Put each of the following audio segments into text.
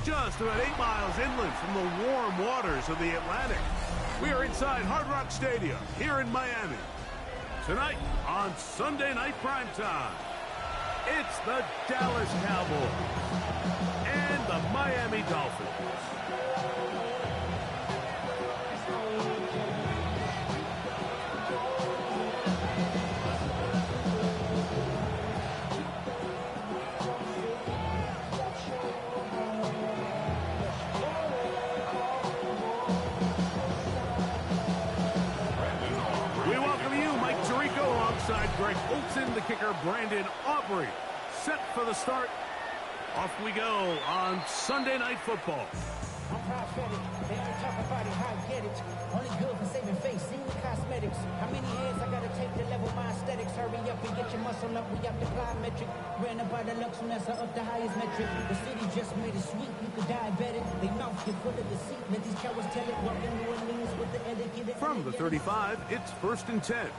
just about 8 miles inland from the warm waters of the Atlantic. We are inside Hard Rock Stadium here in Miami. Tonight on Sunday Night Primetime, it's the Dallas Cowboys and the Miami Dolphins. Greg Olsen, the kicker, Brandon Aubrey, set for the start. Off we go on Sunday Night Football. I'm prophetic. They only talk about it, how I get it. Only good for saving face, seeing the cosmetics. How many heads I gotta take to level my aesthetics? Hurry up and get your muscle up. We up the plyometric. Ran about the lux when that's up the highest metric. The city just made it sweet. You could diabetic. They mouth get full of deceit. Let these cowards tell it. Walking New Orleans with the etiquette. From the 35, it's 1st and 10.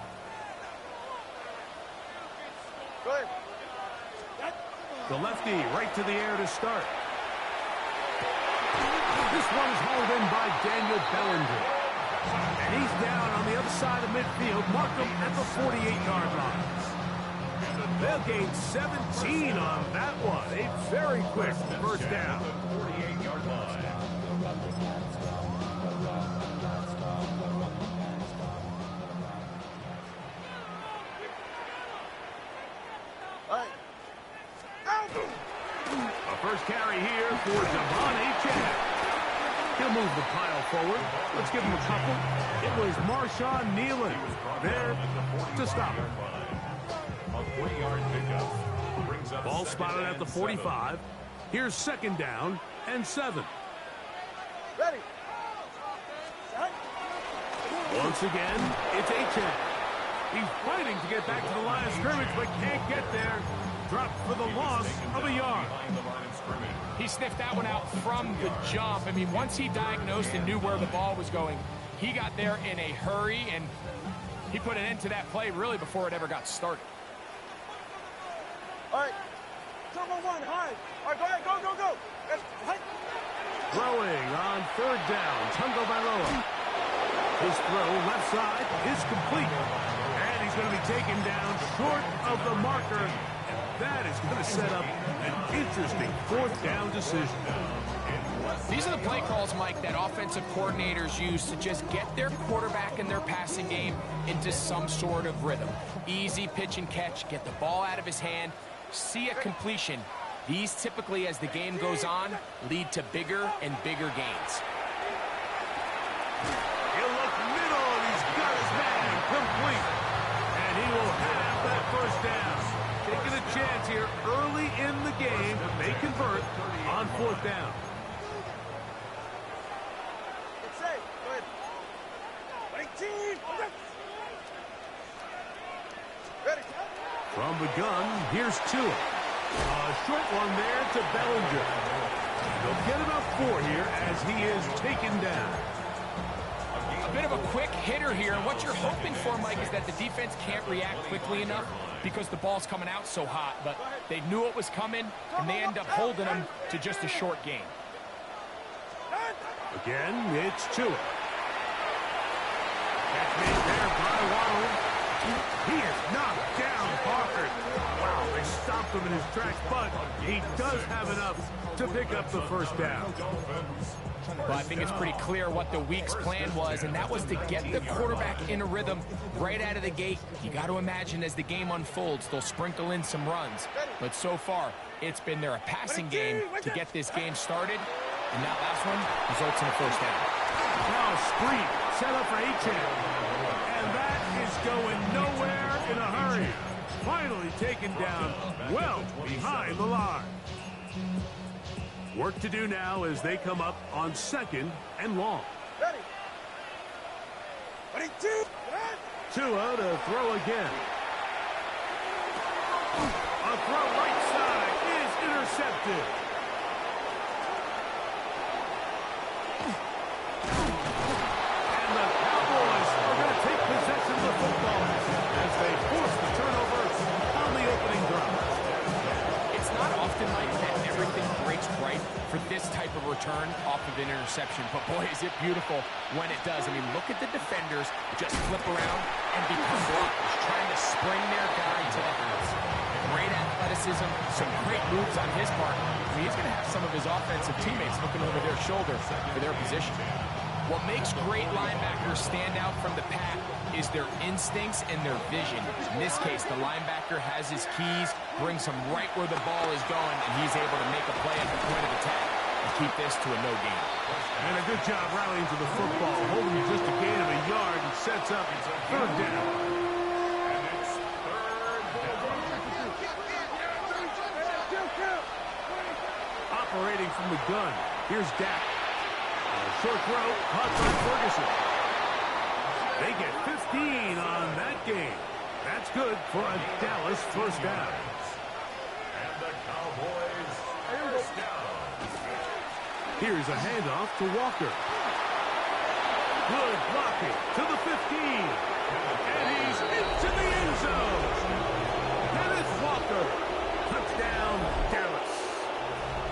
The lefty right to the air to start. This one's hauled in by Daniel Bellinger. And he's down on the other side of midfield. Mark him at the 48-yard line. They'll gain 17 on that one. A very quick first down. 48-yard line. First carry here for Devon Achane. He'll move the pile forward. Let's give him a couple. It was Marshawn Nealon there to stop him. A 3-yard pickup. Ball spotted at the 45. Here's 2nd down and 7. Ready. Once again, it's Achane. He's fighting to get back to the line of scrimmage, but can't get there. Dropped for the loss of a yard. He sniffed that one out from the jump. I mean, once he diagnosed and knew where the ball was going, he got there in a hurry, and he put an end to that play really before it ever got started. All right. 2-1, high. All right, go ahead, go. Throwing on 3rd down, Tungo Bailoa. His throw left side is complete. And he's going to be taken down short of the marker. That is going to set up an interesting 4th down decision. These are the play calls, Mike, that offensive coordinators use to just get their quarterback and their passing game into some sort of rhythm. Easy pitch and catch, get the ball out of his hand, see a completion. These typically, as the game goes on, lead to bigger and bigger gains. He'll look middle, and he's got his man complete. And he will have that 1st down. Taking a chance here early in the game that they convert on 4th down. It's safe. Go ahead. 18. Ready. From the gun, here's Tua. A short one there to Bellinger. They'll get about 4 here as he is taken down. A bit of a quick hitter here, and what you're hoping for, Mike, is that the defense can't react quickly enough because the ball's coming out so hot, but they knew it was coming, and they end up holding them to just a short gain. Again, it's Tua. Catch made there by Waddle. He is knocked down, Parker. Wow, they stopped him in his tracks, but he does have enough to pick up the 1st down. But I think it's pretty clear what the week's plan was, and that was to get the quarterback in a rhythm right out of the gate. You got to imagine as the game unfolds, they'll sprinkle in some runs. But so far, it's been a passing game to get this game started, and that last one results in a 1st down. Now a screen set up for Achane, and that is going nowhere in a hurry. Finally taken down well behind the line. Work to do now as they come up on 2nd and long. Ready. 22. Tua to throw again. A throw right side is intercepted. And the Cowboys are going to take possession of the football as they force the turnover on the opening drive. It's not often, Mike, that everything breaks right for this type of an interception, but boy, is it beautiful when it does. I mean, look at the defenders just flip around and become blockers, trying to spring their guy to the house. Great athleticism, some great moves on his part. I mean, he's going to have some of his offensive teammates looking over their shoulder for their position. What makes great linebackers stand out from the pack is their instincts and their vision. In this case, the linebacker has his keys, brings him right where the ball is going, and he's able to make a play at the point of attack and keep this to a no gain. And a good job rallying to the football, holding just a gain of a yard and sets up third down. And it's third down. Operating from the gun, here's Dak. Short throw, caught by Ferguson. They get 15 on that game. That's good for a Dallas first down. And the Cowboys first down. Here's a handoff to Walker. Good blocking to the 15. And he's into the end zone. Kenneth Walker. Touchdown, Dallas.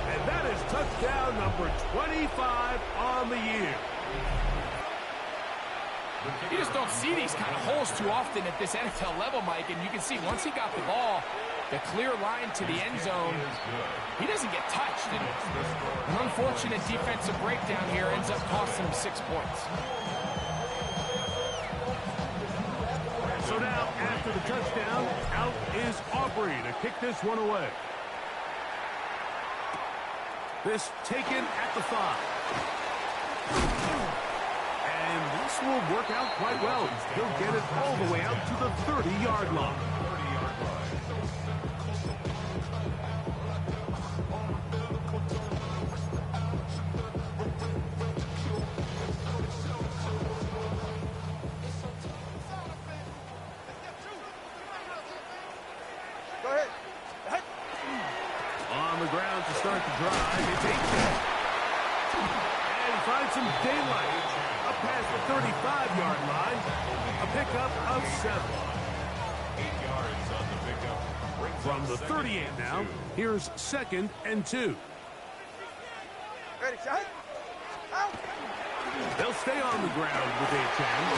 And that is touchdown number 25 on the year. You just don't see these kind of holes too often at this NFL level, Mike, and you can see once he got the ball, the clear line to the end zone, he doesn't get touched. And an unfortunate defensive breakdown here ends up costing him 6 points. So now, after the touchdown, out is Aubrey to kick this one away. This taken at the 5. And this will work out quite well. He'll get it all the way out to the 30-yard line. Go ahead. On the ground to start the drive, it's 8. And finds some daylight. Up past the 35-yard line. A pickup of 7. 8 yards on the pickup. From the 38 now, here's 2nd and 2. Ready, shot. Out. They'll stay on the ground with Achane.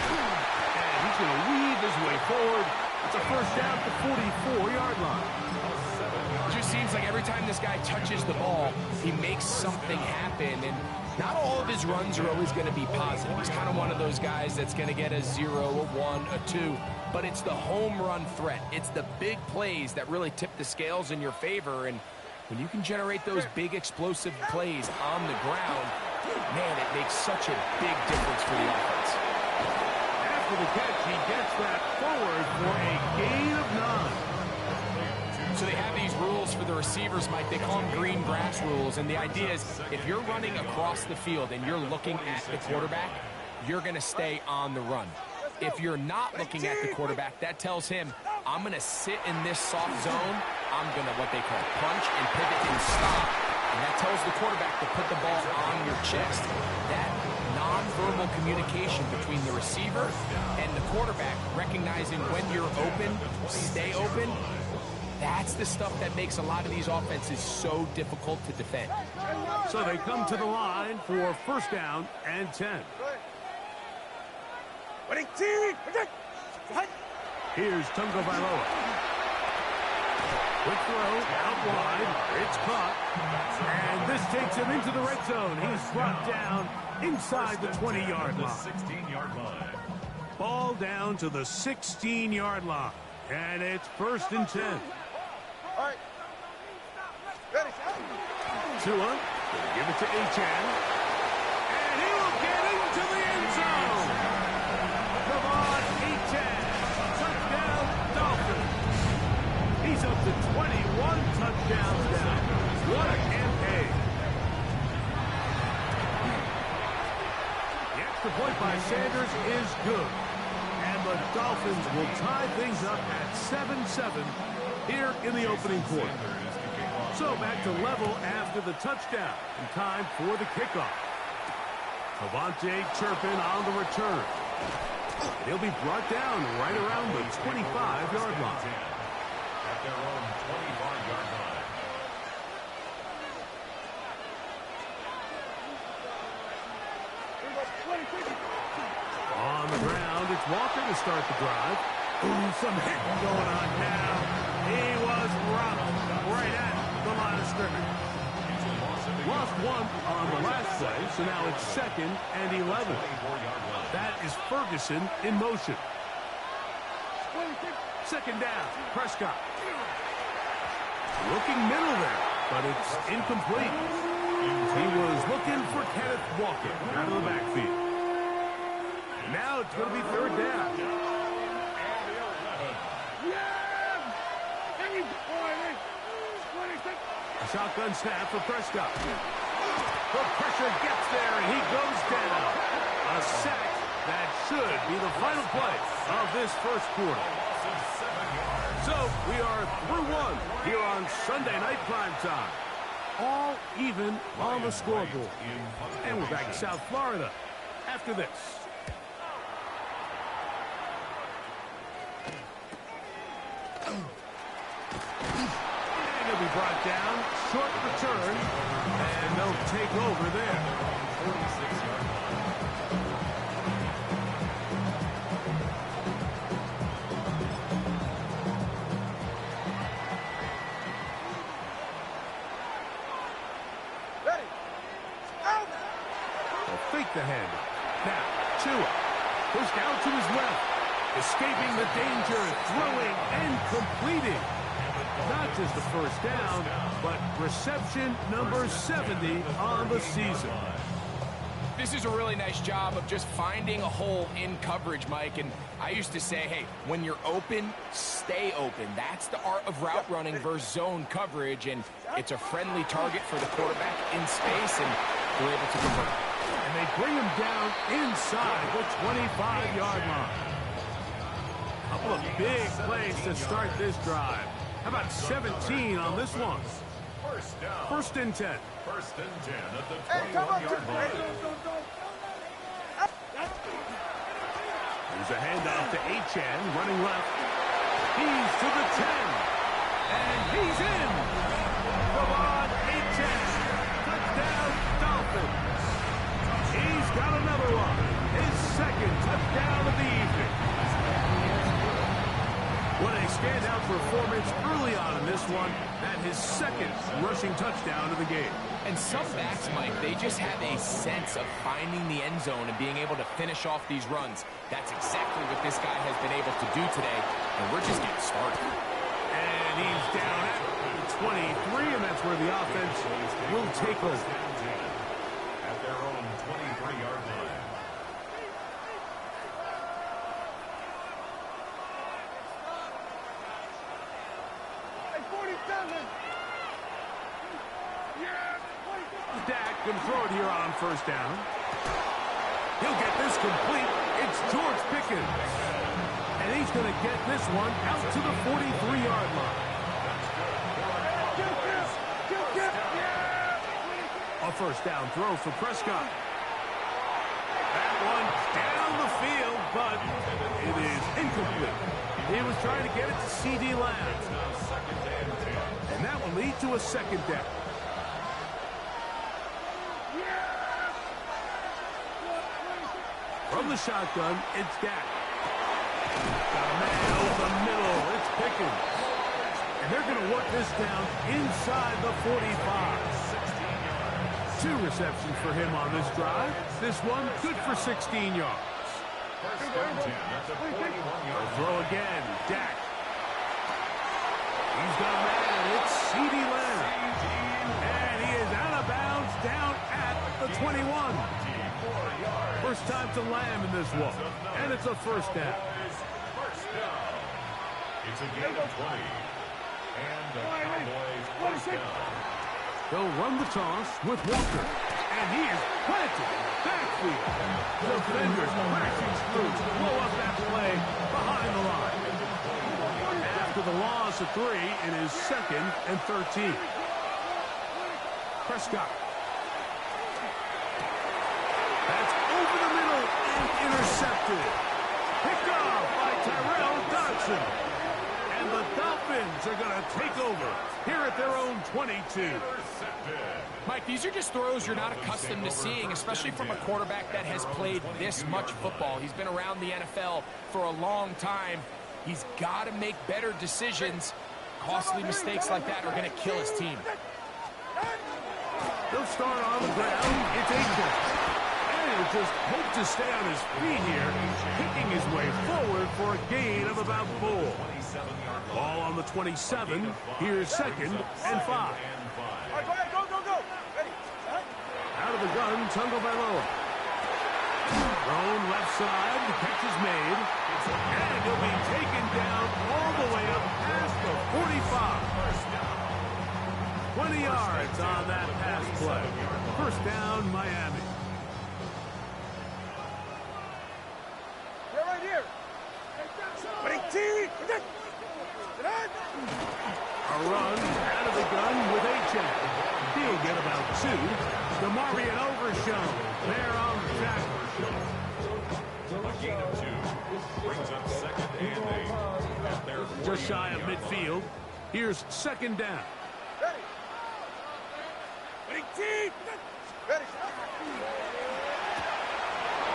And he's going to weave his way forward. It's a first down at the 44-yard line. It just seems like every time this guy touches the ball, he makes something happen. And not all of his runs are always going to be positive. He's kind of one of those guys that's going to get a 0, a 1, a 2. But it's the home run threat. It's the big plays that really tip the scales in your favor. And when you can generate those big explosive plays on the ground, man, it makes such a big difference for the offense. After the catch, he gets that forward for a gain of 9. So they have these rules for the receivers, Mike. They call them green grass rules. And the idea is if you're running across the field and you're looking at the quarterback, you're going to stay on the run. If you're not looking at the quarterback, that tells him, I'm going to sit in this soft zone. I'm going to, what they call, punch and pivot and stop. And that tells the quarterback to put the ball on your chest. That nonverbal communication between the receiver and the quarterback, recognizing when you're open, stay open, that's the stuff that makes a lot of these offenses so difficult to defend. So they come to the line for first down and 10. Here's Tungo Bailoa. Quick throw, out wide, it's caught. And this takes him into the red zone. He's brought down inside the 20-yard line. 16-yard line. Ball down to the 16-yard line. And it's first and 10. All right. Ready, shot. Tua, gonna give it to Achane. And he will get into the end zone. Come on, Achane. Touchdown, Dolphins. He's up to 21 touchdowns now. What a campaign. The extra point by Sanders is good. And the Dolphins will tie things up at 7-7 here in the opening quarter. So back to level after the touchdown. And time for the kickoff. Cavante Turpin on the return. He'll be brought down right around the 25-yard line. At their own 25-yard line. On the ground, it's Walker to start the drive. Ooh, some hitting going on now. He was rocked right at the line of scrimmage. Lost one on the last play, so now it's 2nd and 11. That is Ferguson in motion. 2nd down, Prescott. Looking middle there, but it's incomplete. He was looking for Kenneth Walker out of the backfield. Now it's going to be 3rd down. A shotgun snap for Prescott. The pressure gets there, and he goes down. A sack that should be the final play of this first quarter. So we are through one here on Sunday Night Primetime. All even on the scoreboard. And we're back in South Florida after this. And he'll be brought down. Short return. And they'll take over there. 46-yard line. Fake the handoff. Now, Tua. Pushed out to his left. Escaping the danger, throwing and completing. Not just the first down, but reception number 70 on the season. This is a really nice job of just finding a hole in coverage, Mike. And I used to say, hey, when you're open, stay open. That's the art of route running versus zone coverage. And it's a friendly target for the quarterback in space, and we're able to convert. And they bring him down inside the 25-yard line. Couple of big plays to start this drive. How about 17 on this one? First and 10. First and 10 at the 21-yard line. There's a handoff to Achane, running left. He's to the 10. And he's in. Come on, Achane. Touchdown, Dolphins. He's got another one. His 2nd touchdown of the evening. What a standout performance early on in this one. That his 2nd rushing touchdown of the game. And some backs, Mike, they just have a sense of finding the end zone and being able to finish off these runs. That's exactly what this guy has been able to do today, and we're just getting started. And he's down at the 23, and that's where the offense will take over. At their own 23-yard line. Dak can throw it here on first down. He'll get this complete. It's George Pickens. And he's going to get this one out to the 43-yard line. A first down throw for Prescott. That one down the field, but it is incomplete. He was trying to get it to C.D. Lamb. And that will lead to a 2nd down. From the shotgun, it's Dak. Got a man over the middle. It's Pickens. And they're going to work this down inside the 45. 2 receptions for him on this drive. This one good for 16 yards. First and 10 at the 41-yard Throw again, Dak. He's got a man. It's C.D. Lamb. And he is out of bounds down at the 21. First time to Lamb in this one. And it's a first down. First down. It's a gain of 20. And the Cowboys first down. They'll run the toss with Walker. And he is planted. Backfield. Defenders crashing through to blow up that play behind the line. After the loss of 3, it is 2nd and 13. Prescott. That's over the middle and intercepted. Picked off by Tyrell Dodson. And the Dolphins are going to take over here at their own 22. Mike, these are just throws you're not accustomed to seeing, especially from a quarterback that has played this much football. He's been around the NFL for a long time. He's got to make better decisions. Costly mistakes like that are going to kill his team. They'll start on the ground. It's Aiken. And he'll just hope to stay on his feet here, kicking his way forward for a gain of about 4. Ball on the 27. Here's 2nd and 5. All right, go ahead, go. Ready? Out of the gun, Tagovailoa. Thrown left side, the catch is made. And he'll be taken down all the way up past the 45. 20 yards on that pass play. First down, Miami. You're right here. Ready, team. A run out of the gun with H.A. He'll get about 2. DeMarvion Overshown there on the tackle. A gain of 2. Brings up 2nd and 8. At their Just shy of midfield. Here's 2nd down. Ready, team. Ready.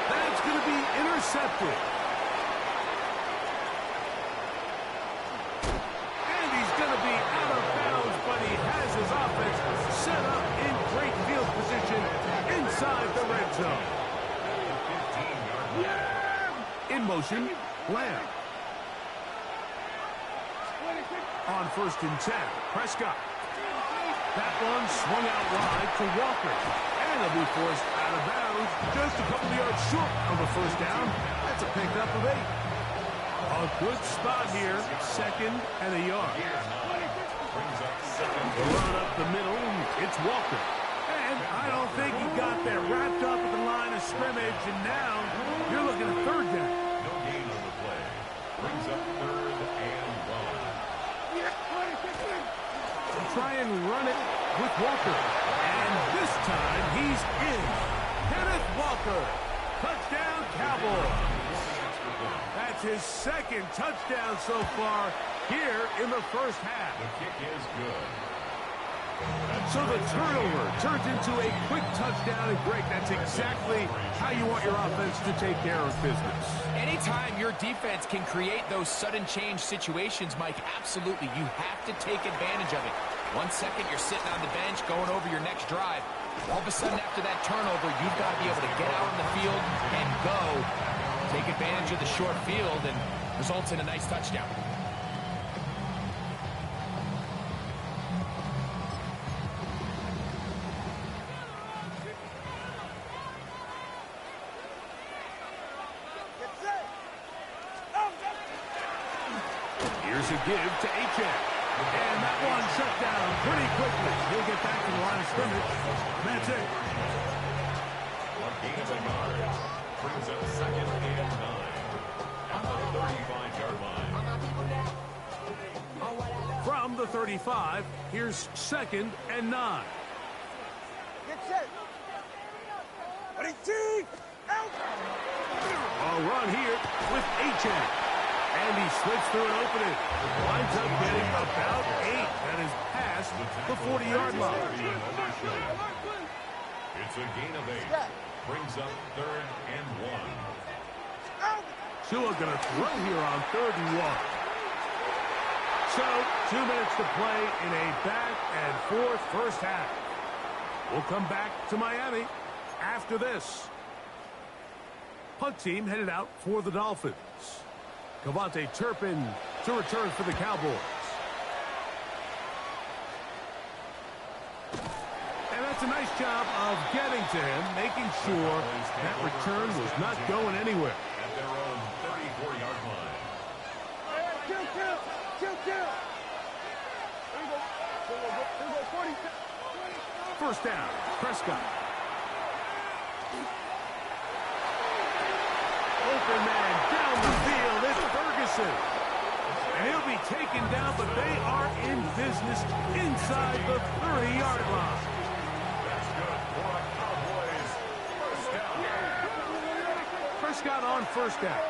That's going to be intercepted. And he's going to be out of bounds, but he has his offense set up in great field position inside the red zone. In motion, Lamb. On 1st and 10, Prescott. That one swung out wide to Walker. And he'll be forced out of bounds just a couple of yards short of the first down. That's a pickup of 8. A good spot here, 2nd and a yard. Run up the middle, it's Walker. And I don't think he got there wrapped up at the line of scrimmage, and now you're looking at 3rd down. No gain on the play. Brings up 3rd and 1. Try and run it with Walker. And this time he's in. Kenneth Walker. Touchdown, Cowboys. That's his 2nd touchdown so far here in the first half. The kick is good. So the turnover turns into a quick touchdown, and Greg, that's exactly how you want your offense to take care of business. Anytime your defense can create those sudden change situations, Mike, absolutely, you have to take advantage of it. 1 second, you're sitting on the bench going over your next drive. All of a sudden, after that turnover, you've got to be able to get out on the field and go. Take advantage of the short field, and results in a nice touchdown. Here's a give to H.A. And that one shut down pretty quickly. He'll get back to the line of scrimmage. That's it. A gain of 1 yard. Brings up 2nd and 9. At the 35-yard line. From the 35, here's 2nd and 9. Get set. Ready, team. Out. A run here with H.A. And he slips through an opening. Winds up getting about 8. That is past the 40-yard line. It's a gain of 8. Brings up 3rd and 1. Tua going to throw here on 3rd and 1. So, 2 minutes to play in a back and forth first half. We'll come back to Miami after this. Punt team headed out for the Dolphins. Cavante Turpin to return for the Cowboys. And that's a nice job of getting to him, making sure that return was not going anywhere. At their own 34-yard line. Kill. There you go. 40. First down, Prescott. Open man down the field. It's Ferguson. And he'll be taken down, but they are in business inside the 30-yard line. That's good for a Cowboys first down. Prescott on first down.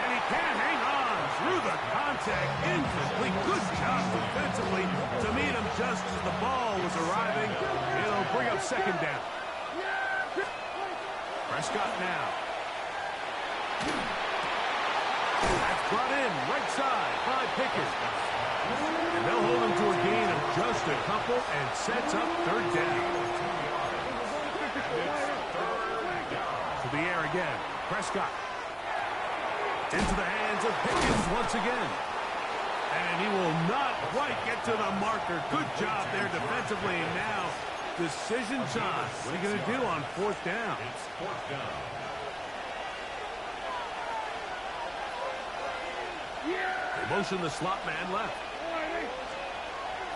And he can't hang on through the contact. contact, incomplete. Good job defensively to meet him just as the ball was arriving. It'll bring up second down. Prescott now. That's brought in right side by Pickett. And they'll hold him to a gain of just a couple and sets up third down. To the air again. Prescott. Into the hands of Pickens once again. And he will not quite get to the marker. Good job there defensively. Now, decision time. What are you going to do on fourth down? It's fourth down. They motion the slot man left.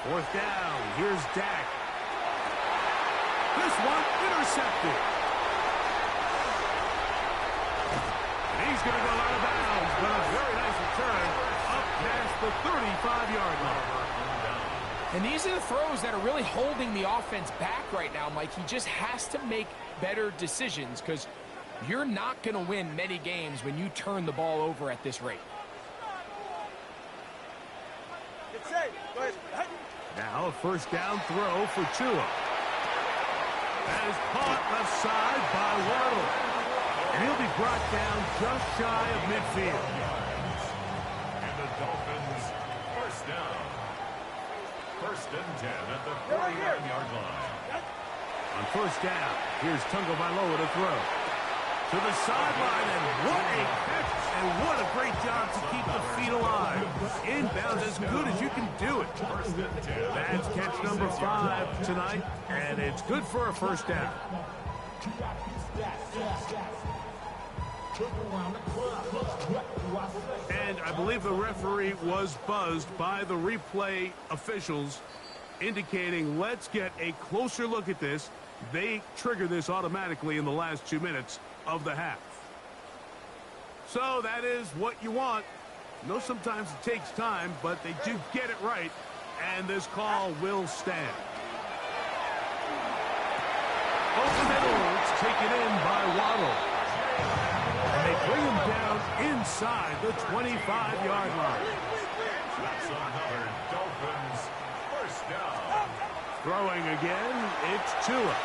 Fourth down. Here's Dak. This one intercepted. And he's going to go out of bounds, but a very nice return up past the 35-yard line. And these are the throws that are really holding the offense back right now, Mike. He just has to make better decisions because you're not going to win many games when you turn the ball over at this rate. Get safe. Go ahead. Now a first down throw for Tua. That is caught left side by Waddle. And he'll be brought down just shy of midfield. And the Dolphins first down. First and 10 at the 49-yard line. On first down, here's Tagovailoa to throw. To the sideline, and what a catch, and what a great job to keep the feet alive. Inbounds as good as you can do it. First and 10. That's catch number 5 tonight, and it's good for a first down. And I believe the referee was buzzed by the replay officials, indicating let's get a closer look at this. They trigger this automatically in the last 2 minutes of the half. So that is what you want. I know sometimes it takes time, but they do get it right, and this call will stand. Over the middle, it's taken in by Waddle. And they bring him down inside the 25-yard line. That's another Dolphins first down. Throwing again, it's Tua.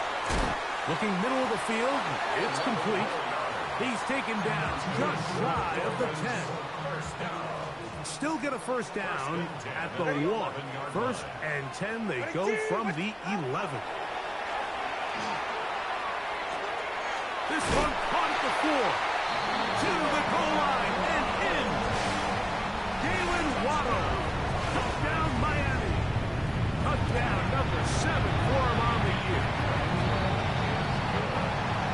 Looking middle of the field, it's complete. He's taken down just shy of the 10. Still get a first down at the 1. First and 10, they go from the 11. This one caught at the 4. To the goal line and in. Jalen Waddle. Touchdown Miami. Touchdown number 7 for him on the year.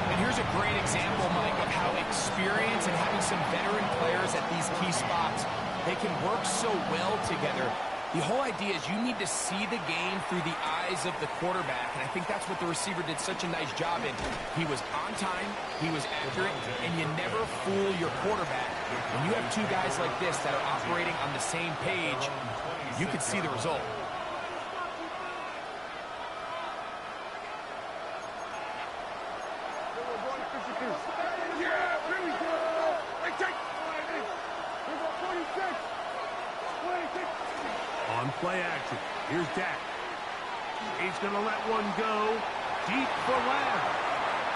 And here's a great example, Mike, of how experience and having some veteran players at these key spots, they can work so well together. The whole idea is you need to see the game through the eyes of the quarterback, and I think that's what the receiver did such a nice job in. He was on time, he was accurate, and you never fool your quarterback. When you have two guys like this that are operating on the same page, you can see the result. On play action, here's Dak. He's going to let one go deep for Lamb.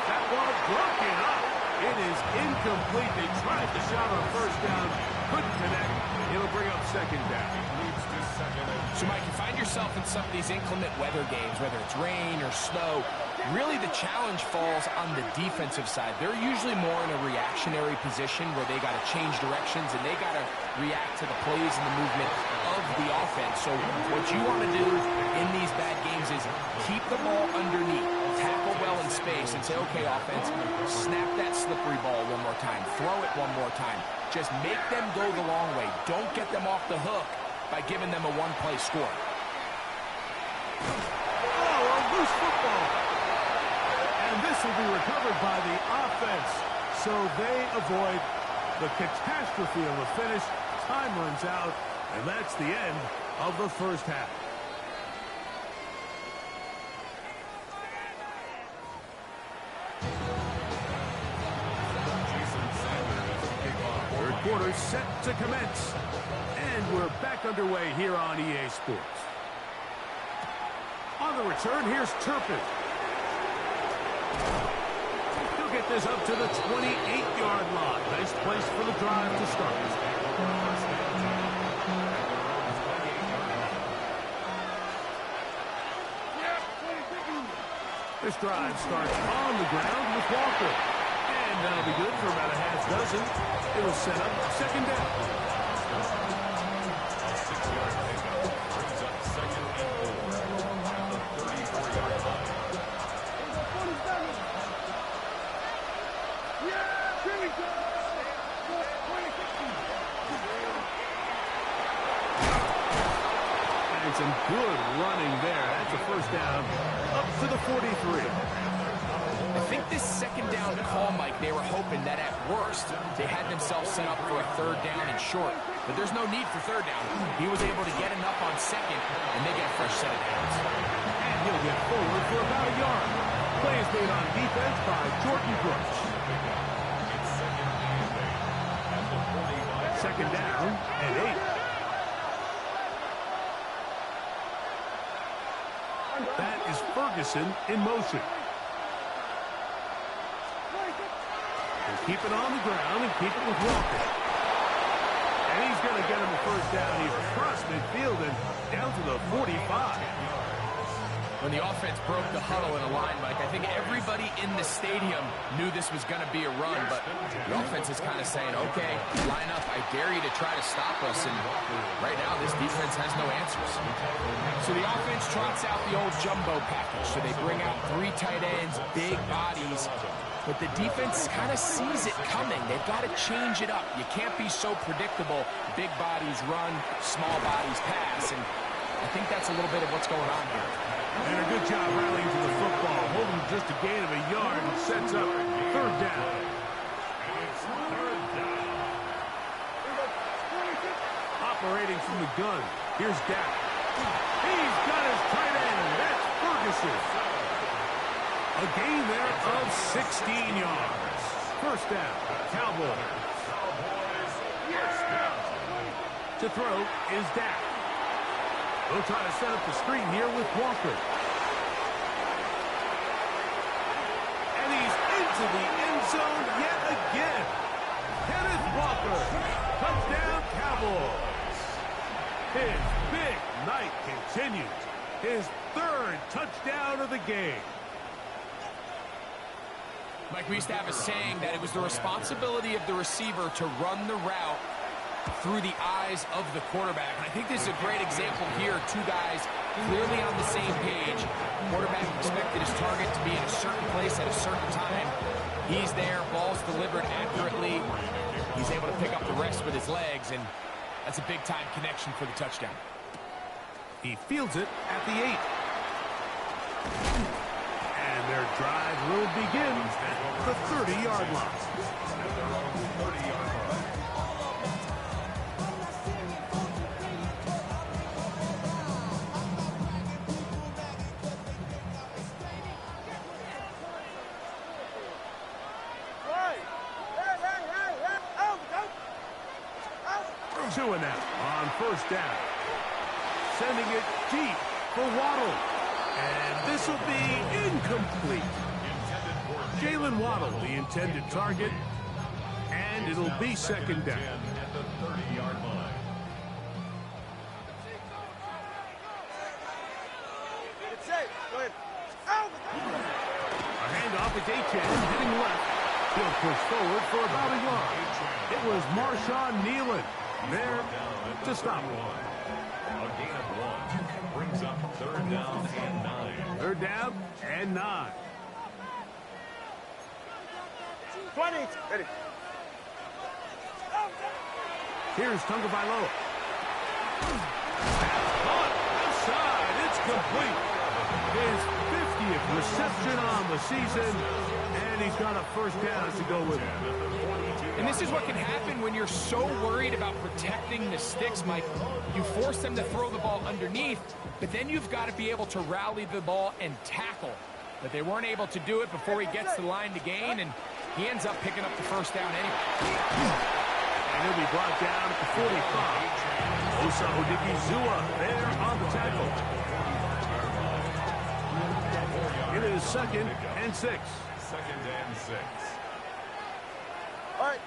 That ball broken up. It is incomplete. They tried the shot on first down, couldn't connect. It'll bring up second down. So, Mike, you find yourself in some of these inclement weather games, whether it's rain or snow, really the challenge falls on the defensive side. They're usually more in a reactionary position where they got to change directions and they got to react to the plays and the movement of the offense. So what you want to do in these bad games is keep the ball underneath, tackle well in space, and say, okay, offense, snap that slippery ball one more time, throw it one more time. Just make them go the long way. Don't get them off the hook by giving them a one-play score. Oh, a loose football. And this will be recovered by the offense. So they avoid the catastrophe of the finish. Time runs out, and that's the end of the first half. Third quarter set to commence. And we're back underway here on EA Sports. On the return, here's Turpin. He'll get this up to the 28-yard line. Nice place for the drive to start. This drive starts on the ground with Walker. And that'll be good for about a half dozen. It'll set up second down. A 6-yard pickup brings up second and 4 at the 34-yard line. And some good running there. That's a first down up to the 43. I think this second down call, Mike, they were hoping that at worst they had themselves set up for a third down and short. But there's no need for third down. He was able to get enough on second, and they get a fresh set of downs. And he'll get forward for about a yard. Play is made on defense by Jordan Brooks. Second down and 8. That is Ferguson in motion. He'll keep it on the ground and keep it with Walker. And he's going to get him a first down here across midfield and down to the 45. When the offense broke the huddle in a line, Mike, I think everybody in the stadium knew this was going to be a run, but the offense is kind of saying, okay, line up, I dare you to try to stop us, and right now this defense has no answers. So the offense trots out the old jumbo package, so they bring out 3 tight ends, big bodies, but the defense kind of sees it coming. They've got to change it up. You can't be so predictable. Big bodies run, small bodies pass, and I think that's a little bit of what's going on here. And a good job rallying to the football, holding just a gain of a yard and sets up third down. It's third down. Operating from the gun, here's Dak. He's got his tight end, that's Ferguson. A gain there of 16 yards. First down, Cowboys. To throw is Dak. They'll try to set up the screen here with Walker. And he's into the end zone yet again. Kenneth Walker. Touchdown, Cowboys. His big night continues. His 3rd touchdown of the game. Mike, we used to have a saying that it was the responsibility of the receiver to run the route through the eyes of the quarterback. And I think this is a great example here. 2 guys clearly on the same page. Quarterback expected his target to be in a certain place at a certain time. He's there, ball's delivered accurately. He's able to pick up the rest with his legs, and that's a big-time connection for the touchdown. He fields it at the 8. And their drive will begin at the 30-yard line. Two now on first down. Sending it deep for Waddle. And this will be incomplete. Jalen Waddle, the intended target. And it'll be second down. At the 30-yard line. It's safe. Go ahead. A handoff is Etienne heading left. He'll push forward for about a yard. It was Marshawn Nealon there to stop him. A gain of 1 brings up third down and 9. Third down and 9. 20. Ready. Here's Tagovailoa. Caught outside. It's complete. His 50th reception on the season, and he's got a first down to go with it. And this is what can happen when you're so worried about protecting the sticks, Mike. You force them to throw the ball underneath, but then you've got to be able to rally the ball and tackle. But they weren't able to do it before he gets the line to gain, and he ends up picking up the first down anyway. And he'll be be brought down at the 45. Osa Odigizua there on the tackle. It is 2nd and 6. 2nd and 6. All right.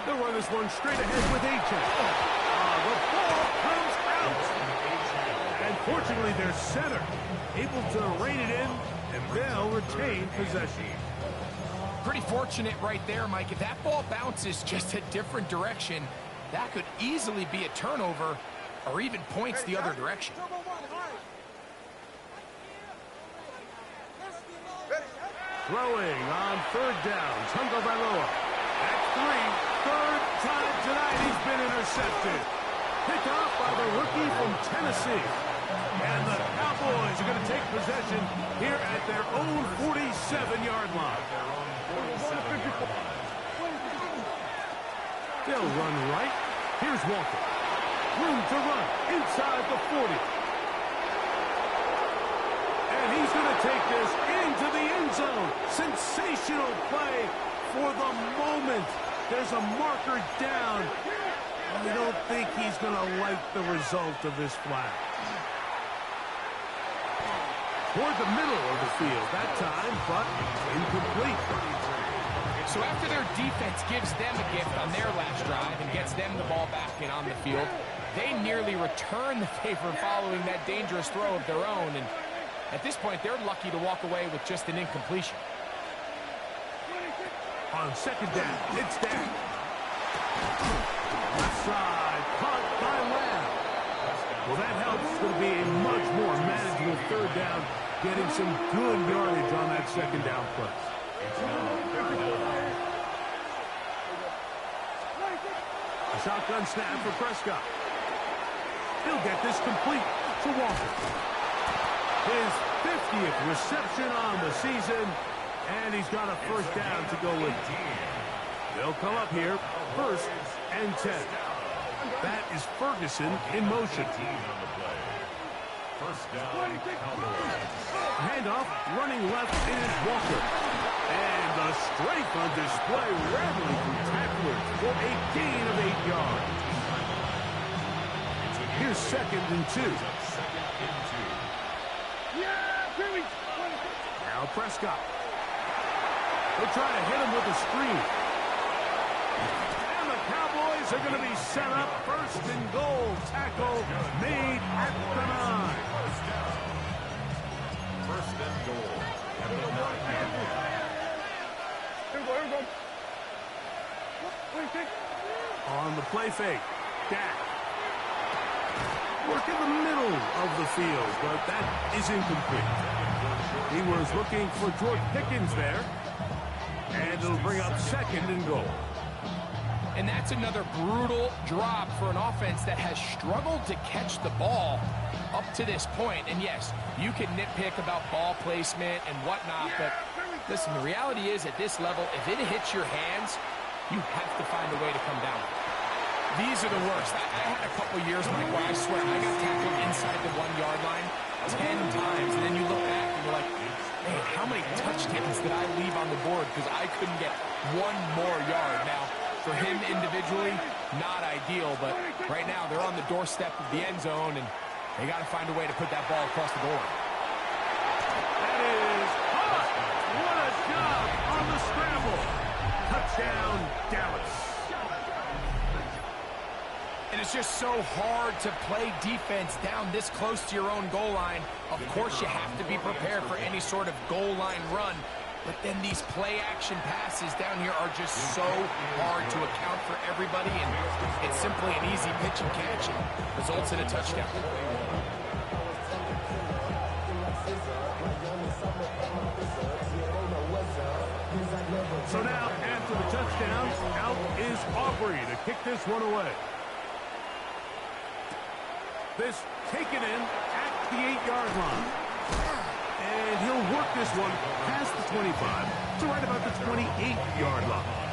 They'll run this one straight ahead with A-Check. The ball comes out. And fortunately, their center able to rein it in, and they'll retain possession. Pretty fortunate right there, Mike. If that ball bounces just a different direction, that could easily be a turnover or even points the other direction. Throwing on 3rd down, Tunga Vailoa. At 3, 3rd time tonight he's been intercepted. Picked off by the rookie from Tennessee. And the Cowboys are going to take possession here at their own 47-yard line. They'll run right. Here's Walker. Room to run inside the 40. And he's going to take this into the end zone. Sensational play for the moment. There's a marker down. I don't think he's going to like the result of this flag. Toward the middle of the field that time, but incomplete. So after their defense gives them a gift on their last drive and gets them the ball back and on the field, they nearly return the favor following that dangerous throw of their own. And at this point, they're lucky to walk away with just an incompletion. On 2nd down, it's down. Left side, caught by Lamb. Well, that helps. It's going to be a much more manageable 3rd down, getting some good yardage on that 2nd down play. A shotgun snap for Prescott. He'll get this complete to Walker. His 50th reception on the season, and he's got a 1st down to go with. They'll come up here, 1st and 10. That is Ferguson in motion. 1st down, Cowboys. Handoff, running left is Walker. And the strength on display, rattling through tacklers for a gain of 8 yards. Here's 2nd and 2. 2nd and 2. Now Prescott. They'll try to hit him with a screen. And the Cowboys are going to be set up 1st and goal. Tackle made at the 9. 1st and goal. At the 9-yard line. On the play fake, Dak. Work in the middle of the field, but that is incomplete. He was looking for George Pickens there. And it'll bring up 2nd and goal. And that's another brutal drop for an offense that has struggled to catch the ball up to this point. And yes, you can nitpick about ball placement and whatnot, but listen, the reality is at this level, if it hits your hands, you have to find a way to come down. These are the worst. I had a couple years, Mike, where I swear I got tackled inside the 1-yard line 10 times, and then you look back and you're like, man, how many touchdowns did I leave on the board because I couldn't get 1 more yard? Now, for him individually, not ideal, but right now they're on the doorstep of the end zone, and they got to find a way to put that ball across the goal line. That is caught. What a job on the scramble. Touchdown, Dallas. And it's just so hard to play defense down this close to your own goal line. Of course, you have to be prepared for any sort of goal line run. But then these play-action passes down here are just so hard to account for everybody. And it's simply an easy pitch and catch and results in a touchdown. So now, after the touchdown, out is Aubrey to kick this one away. This taken in at the 8-yard line. And he'll work this one past the 25 to right about the 28-yard line.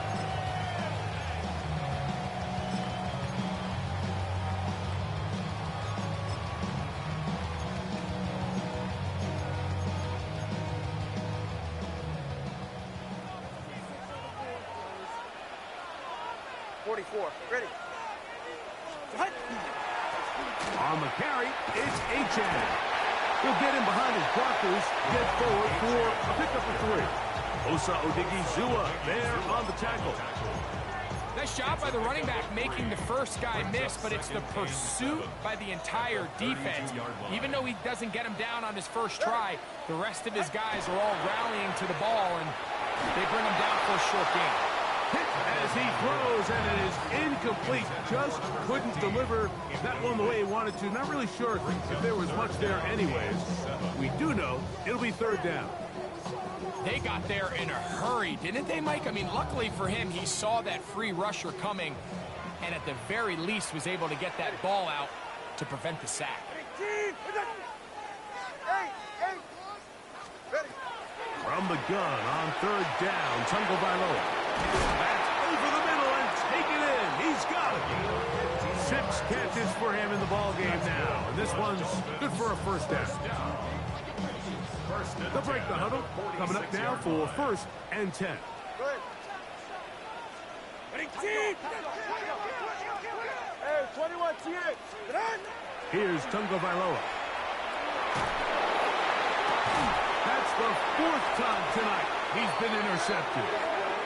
44. Ready. On the carry, it's H.N. He'll get in behind his blockers, get forward for a pickup of 3. Osa Odigizua there on the tackle. Nice job by the running back making the first guy miss, but it's the pursuit by the entire defense. Even though he doesn't get him down on his first try, the rest of his guys are all rallying to the ball, and they bring him down for a short gain. Hit as he throws, and it is incomplete. Just couldn't deliver that one the way he wanted to. Not really sure if there was much there anyways. We do know it'll be 3rd down. They got there in a hurry, didn't they, Mike? I mean, luckily for him, he saw that free rusher coming, and at the very least was able to get that ball out to prevent the sack. From the gun on 3rd down, Tungo Bailoa. That's over the middle and taken in. He's got it. 6 catches for him in the ball game now. And this one's good for a 1st down. They'll break the huddle. Coming up now for 1st and 10. Hey, 21 TX. Here's Tungo Bailoa. That's the 4th time tonight he's been intercepted.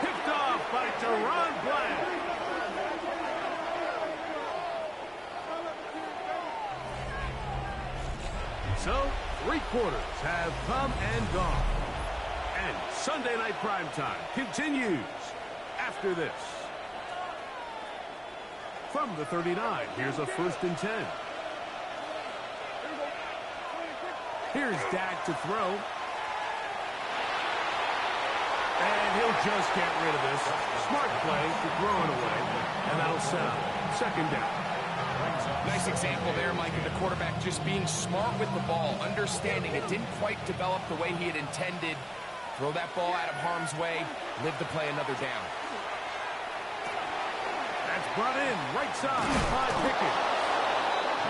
Picked off by Deron Black. So, 3 quarters have come and gone. And Sunday Night Primetime continues after this. From the 39, here's a 1st and 10. Here's Dak to throw. And he'll just get rid of this. Smart play to throw it away. And that'll set up 2nd down. Nice example there, Mike, of the quarterback just being smart with the ball, understanding it didn't quite develop the way he had intended. Throw that ball out of harm's way, live to play another down. That's brought in right side by Pickett.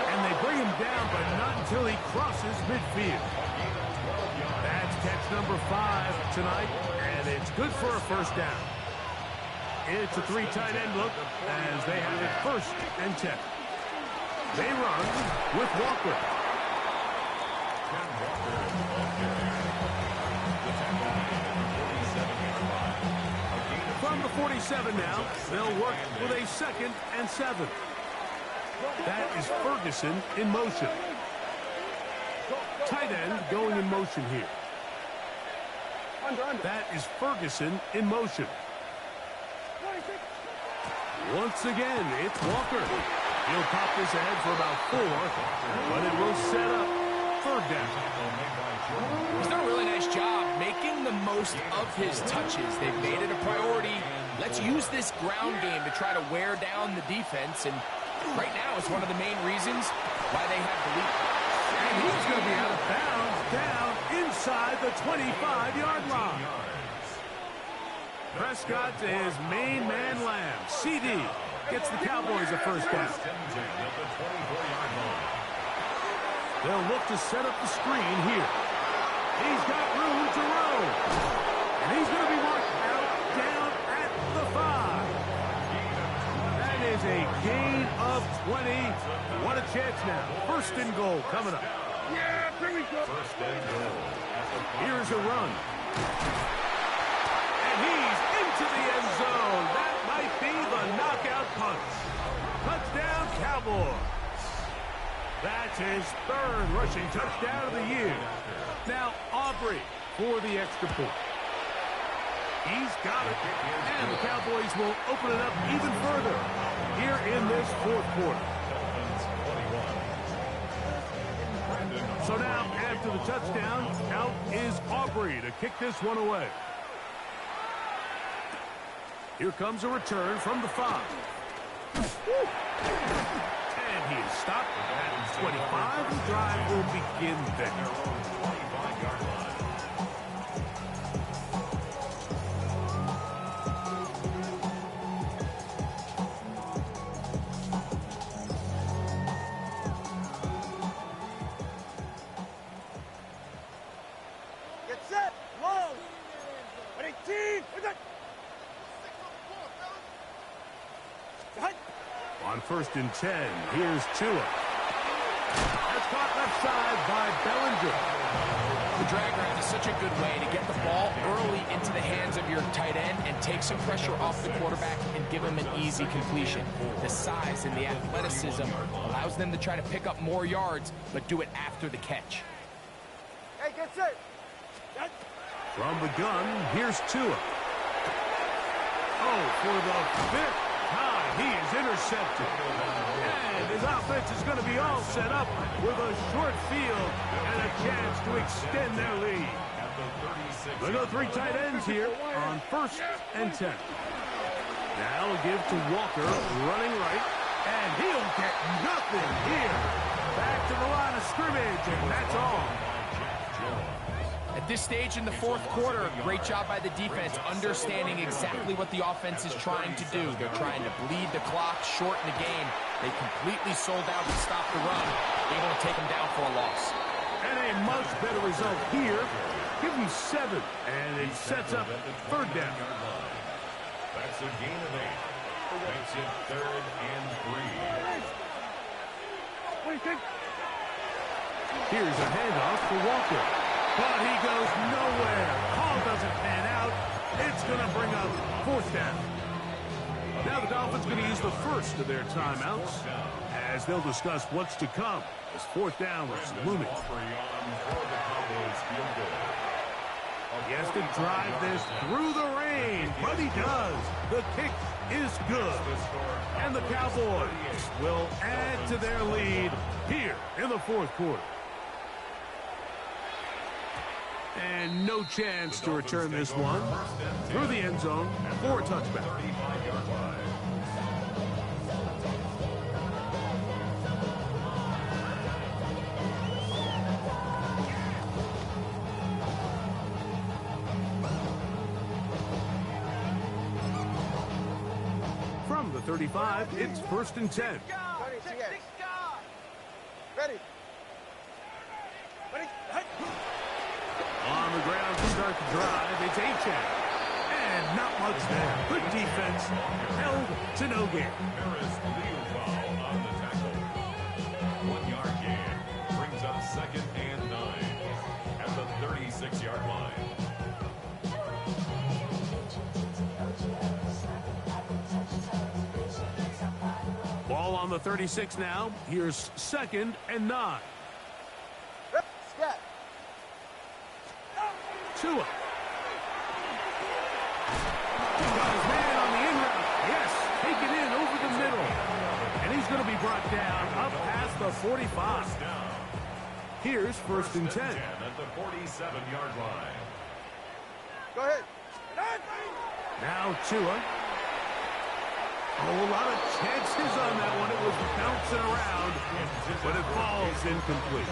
And they bring him down, but not until he crosses midfield. That's catch number 5 tonight, and it's good for a 1st down. It's a 3 tight end look as they have it 1st and 10. They run with Walker. From the 47 now, they'll work with a 2nd and 7. That is Ferguson in motion. Tight end going in motion here. That is Ferguson in motion. Once again, it's Walker. He'll pop this ahead for about 4, but it will set up 3rd down. He's done a really nice job making the most of his touches. They've made it a priority. Let's use this ground game to try to wear down the defense, and right now it's one of the main reasons why they have the lead. And he's going to be out of bounds down inside the 25-yard line. Prescott to his main man Lamb. CD gets the Cowboys a 1st down. They'll look to set up the screen here. He's got room to roam. And he's going to be marked out down at the 5. That is a gain of 20. What a chance now. 1st and goal coming up. Yeah, here we go. 1st and goal. Here's a run. And he's into the end zone. That might be the knockout punch. Touchdown, Cowboys. That's his 3rd rushing touchdown of the year. Now, Aubrey for the extra point. He's got it. And the Cowboys will open it up even further here in this 4th quarter. So now, after the touchdown, out is Aubrey to kick this one away. Here comes a return from the 5. And he is stopped at 25. The drive will begin there. Get set. Long. 18. On 1st and 10, here's Tua. That's caught left side by Bellinger. The drag route is such a good way to get the ball early into the hands of your tight end and take some pressure off the quarterback and give him an easy completion. The size and the athleticism allows them to try to pick up more yards, but do it after the catch. Hey, get set. From the gun, here's Tua. Oh, for the 5th time, he is intercepted. And his offense is going to be all set up with a short field and a chance to extend their lead. They go 3 tight ends here on 1st and 10. Now give to Walker, running right, and he'll get nothing here. Back to the line of scrimmage, and that's all. At this stage in the 4th quarter, great job by the defense, understanding exactly what the offense is trying to do. They're trying to bleed the clock, shorten the game. They completely sold out and stopped the run, able to take them down for a loss. And a much better result here. Give them 7, and it sets up 3rd down. That's a gain of 8. Makes it 3rd and 3. What do you think? Here's a handoff for Walker. But he goes nowhere. Call doesn't pan out. It's going to bring up 4th down. Now the Dolphins going to use the first of their timeouts as they'll discuss what's to come as 4th down was looming. He has to drive this through the rain, but he does. The kick is good. And the Cowboys will add to their lead here in the 4th quarter. And no chance to return this one through the end zone for a touchback. From the 35, it's 1st and 10. Ready. On the ground to start the drive, it's Achane. And not much there. Good defense, held to no gain. Harris legal foul on the tackle. 1 yard gain brings up 2nd and 9 at the 36-yard line. Ball on the 36 now. Here's 2nd and 9. Scat. Tua. Got his man on the in route. Yes, take it in over the middle. And he's going to be brought down up past the 45. Here's 1st and 10. At the 47-yard line. Go ahead. Now Tua. Oh, a lot of chances on that one. It was bouncing around, but it falls incomplete.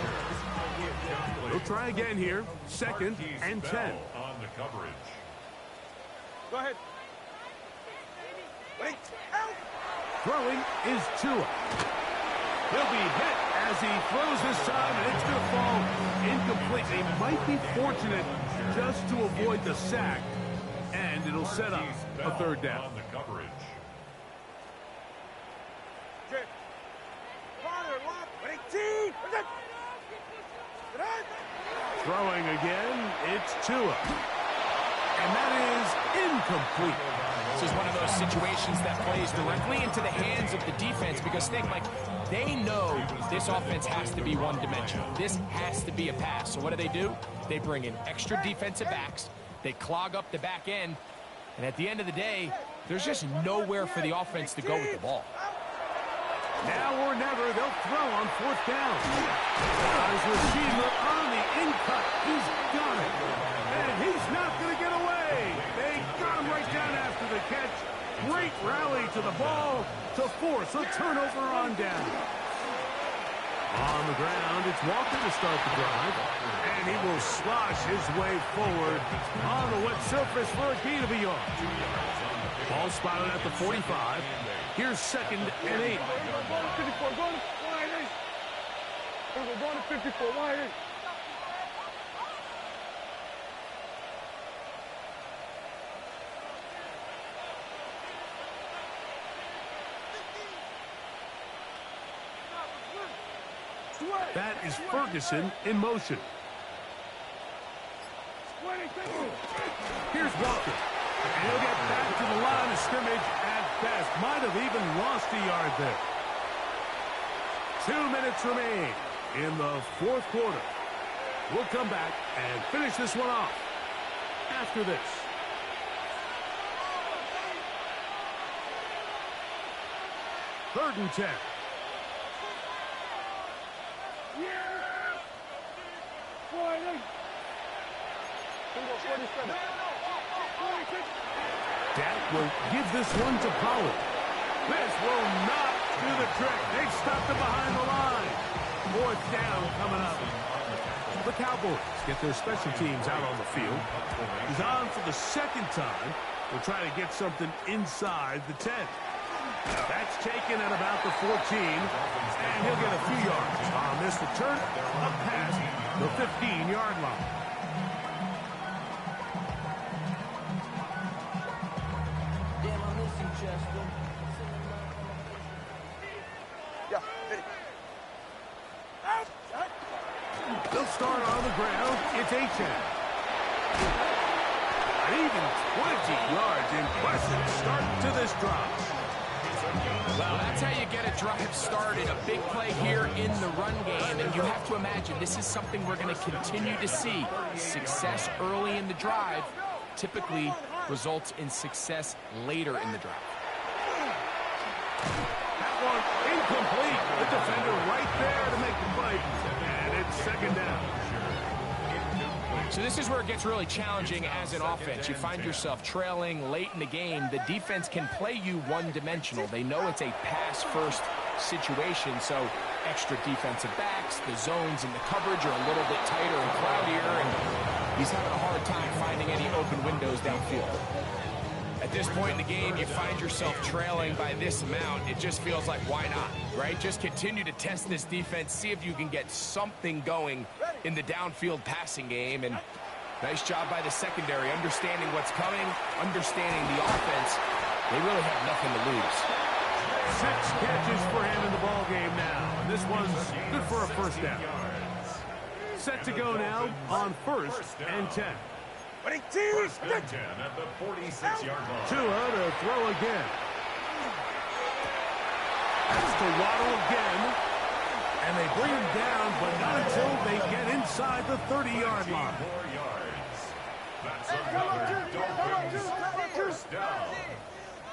We'll try again here. 2nd and 10. On the coverage. Go ahead. Wait. Out. Throwing is Tua. He'll be hit as he throws this time, and it's going to fall incomplete. They might be fortunate just to avoid the sack, and it'll set up a 3rd down. On the coverage. Throwing again, it's Tua. And that is incomplete. This is one of those situations that plays directly into the hands of the defense because think, like, they know this offense has to be one-dimensional. This has to be a pass. So what do? They bring in extra defensive backs. They clog up the back end. And at the end of the day, there's just nowhere for the offense to go with the ball. Now or never, they'll throw on 4th down. His receiver on the in-cut. He's got it. And he's not going to get away. They got him right down after the catch. Great rally to the ball to force a turnover on down. On the ground, it's Walker to start the drive. And he will slosh his way forward on the wet surface for a gain of a yard. Ball spotted at the 45. Here's 2nd and 8. Going to 54, going to 188. We're going to 54, 188. That is Ferguson in motion. Here's Walker. And he'll get back to the line of scrimmage at best. Might have even lost a yard there. 2 minutes remain in the fourth quarter. We'll come back and finish this one off after this. Third and 10. Dak will give this one to Pollard. This will not do the trick. They've stopped him behind the line. Fourth down coming up. The Cowboys get their special teams out on the field. He's on for the second time. We'll try to get something inside the 10. That's taken at about the 14, and he'll get a few yards on this return up past the 15-yard line. Damn, I miss you, Chester. They'll start on the ground. It's Achane. An even 20 yards. Impressive start to this drive. Well, that's how you get a drive started. A big play here in the run game. And you have to imagine this is something we're going to continue to see. Success early in the drive typically results in success later in the drive. That one incomplete. The defender right there to make the play. And it's second down. So this is where it gets really challenging as an offense. You find yourself trailing late in the game. The defense can play you one-dimensional. They know it's a pass-first situation, so extra defensive backs, the zones and the coverage are a little bit tighter and cloudier, and he's having a hard time finding any open windows downfield. At this point in the game, you find yourself trailing by this amount. It just feels like, why not, right? Just continue to test this defense, see if you can get something going in the downfield passing game. And nice job by the secondary, understanding what's coming, understanding the offense. They really have nothing to lose. 6 catches for him in the ball game now. And this one's good for a first down. Set to go now on first and 10. First and 10 at the 46-yard line. Tua to throw again. That's to Waddle again. And they bring him down, but not until they get inside the 30-yard line. 4 yards. That's another Dolphins first down.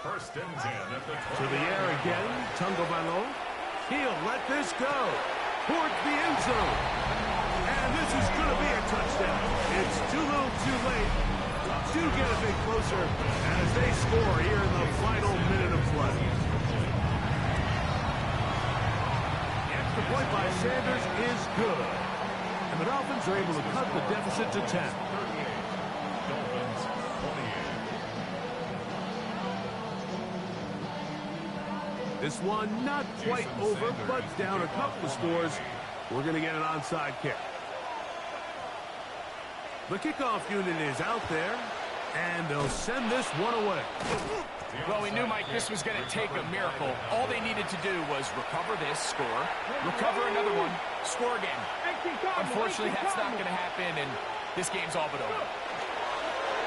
First and 10 at the 20. To the air again, Tungobalo. He'll let this go towards the end zone. And this is going to be a touchdown. It's too little too late. Do get a bit closer as they score here in the final minute of play. The extra point by Sanders is good. And the Dolphins are able to cut the deficit to 10. Dolphins 28. This one not quite over, but down a couple of scores. We're going to get an onside kick. The kickoff unit is out there, and they'll send this one away. Well, we knew, Mike, this was going to take a miracle. All they needed to do was recover this, score, recover another one, score again. Unfortunately, that's not going to happen, and this game's all but over.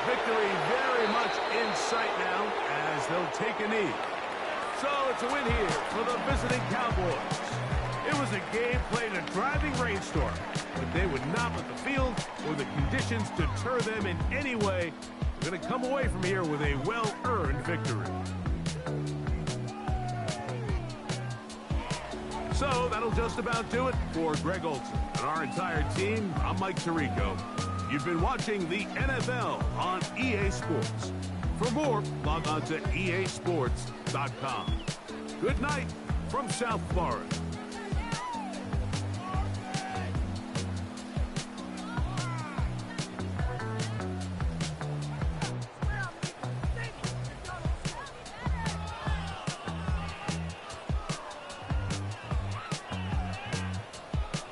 Victory very much in sight now as they'll take a knee. So it's a win here for the visiting Cowboys. It was a game played in a driving rainstorm, but they would not let the field or the conditions deter them in any way. They're going to come away from here with a well-earned victory. So that'll just about do it for Greg Olson and our entire team. I'm Mike Tirico. You've been watching the NFL on EA Sports. For more, log on to easports.com. Good night from South Florida.